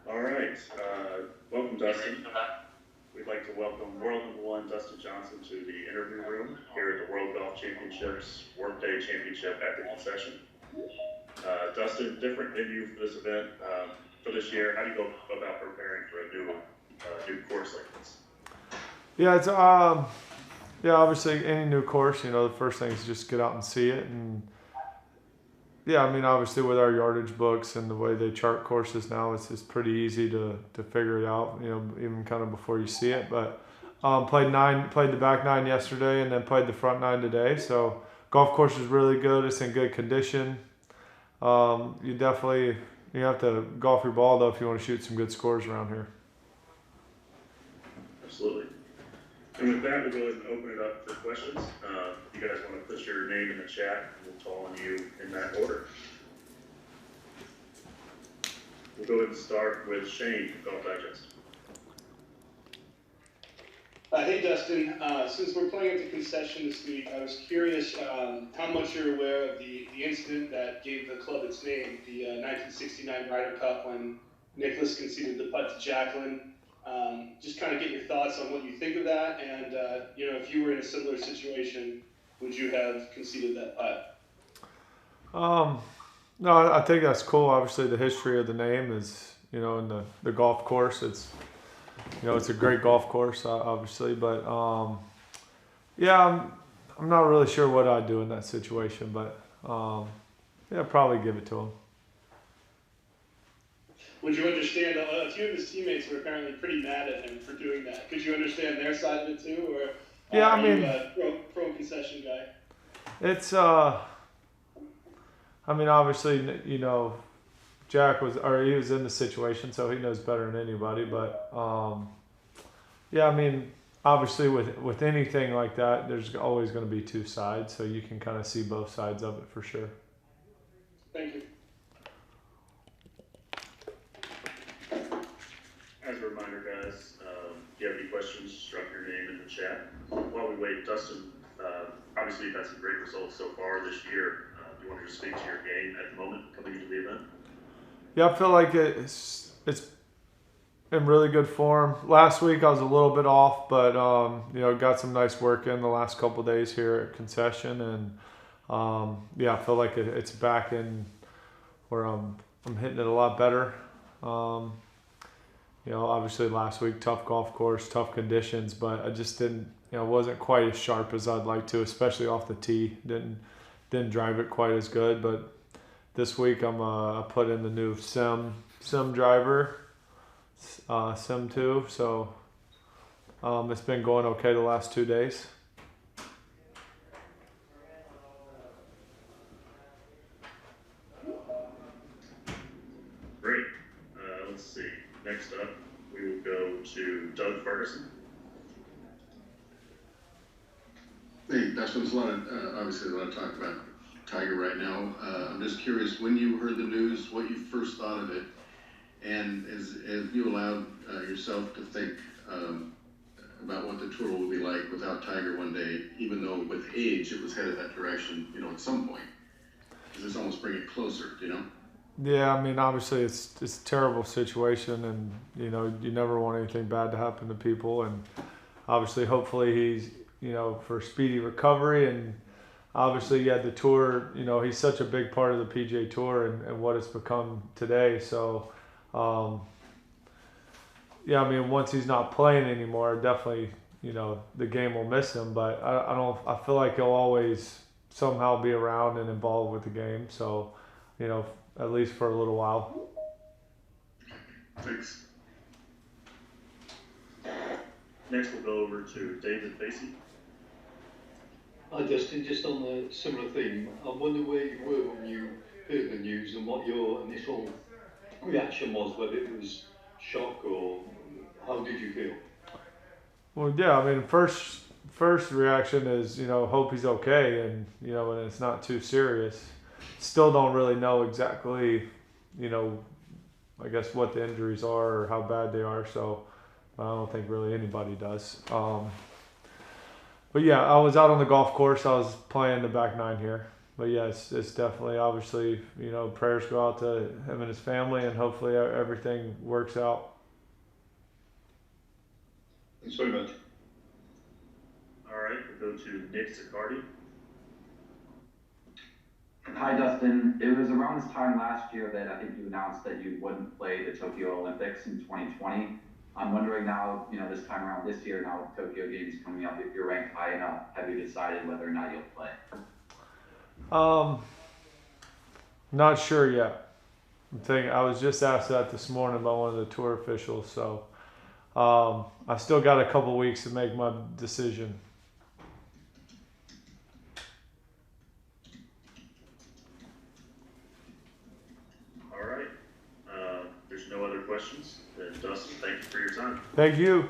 All right. Welcome, Dustin. We'd like to welcome world number one Dustin Johnson to the interview room here at the World Golf Championships Workday Championship at the concession. Dustin, different venue for this event for this year. How do you go about preparing for a new course like this? Yeah, it's yeah, obviously any new course, the first thing is just get out and see it. And yeah, I mean, obviously with our yardage books and the way they chart courses now, it's pretty easy to figure it out, even kind of before you see it. But played the back nine yesterday and then played the front nine today. So golf course is really good. It's in good condition. You have to golf your ball though if you want to shoot some good scores around here. Absolutely. And with that, we'll go ahead and open it up for questions. If you guys want to put your name in the chat, we'll call on you in that order. We'll go ahead and start with Shane from Golf Digest. Hey Dustin, since we're playing at the concession this week, I was curious how much you're aware of the incident that gave the club its name, the 1969 Ryder Cup when Nicklaus conceded the putt to Jacqueline. Just kind of get your thoughts on what you think of that, and if you were in a similar situation, would you have conceded that putt? No, I think that's cool. Obviously, the history of the name is, in the golf course. It's a great golf course, obviously. But yeah, I'm not really sure what I'd do in that situation. But yeah, probably give it to him. Would you understand? A few of his teammates were apparently pretty mad at him for doing that. Could you understand their side of it too, or yeah, are you a pro concession guy? It's I mean, obviously, Jack he was in the situation, so he knows better than anybody. But yeah, I mean, obviously, with anything like that, there's always going to be two sides, so you can kind of see both sides of it for sure. Thank you. As a reminder, guys, if you have any questions, just drop your name in the chat. While we wait, Dustin, obviously you've had some great results so far this year. Do you want to just speak to your game at the moment coming into the event? Yeah, I feel like it's in really good form. Last week I was a little bit off, but got some nice work in the last couple of days here at concession, and yeah, I feel like it's back in where I'm hitting it a lot better. Obviously last week tough golf course, tough conditions, but I just didn't, wasn't quite as sharp as I'd like to, especially off the tee. Didn't drive it quite as good, but this week I put in the new Sim driver, Sim 2, so it's been going okay the last 2 days. Great. Let's see. Next up, we will go to Doug Ferguson. Hey, Dustin, obviously a lot of talk about Tiger right now. I'm just curious, when you heard the news, what you first thought of it, and as you allowed yourself to think about what the tour will be like without Tiger one day, even though with age it was headed that direction, at some point. Does this almost bring it closer, Yeah, I mean, obviously it's a terrible situation, and you never want anything bad to happen to people, and obviously hopefully he's for speedy recovery. And obviously you had the tour, he's such a big part of the PGA Tour and what it's become today. So yeah, I mean, once he's not playing anymore, definitely the game will miss him, but I feel like he'll always somehow be around and involved with the game, so at least for a little while. Thanks. Next, we'll go over to David Facey. Hi Justin, just on a similar theme, I wonder where you were when you heard the news and what your initial reaction was, whether it was shock or how did you feel? Well, yeah, I mean, first reaction is hope he's okay, and and it's not too serious. Still don't really know exactly, I guess what the injuries are or how bad they are. So I don't think really anybody does. But yeah, I was out on the golf course. I was playing the back nine here. but yeah, it's definitely, obviously, you know, prayers go out to him and his family, and hopefully everything works out. Thanks very much. All right, we'll go to Nick Zicardi. Hi, Dustin. It was around this time last year that I think you announced that you wouldn't play the Tokyo Olympics in 2020. I'm wondering now, you know, this time around this year, now with Tokyo Games coming up, if you're ranked high enough, have you decided whether or not you'll play? Not sure yet. I was just asked that this morning by one of the tour officials, so I still got a couple weeks to make my decision. All right. There's no other questions. Then Dustin, thank you for your time. Thank you.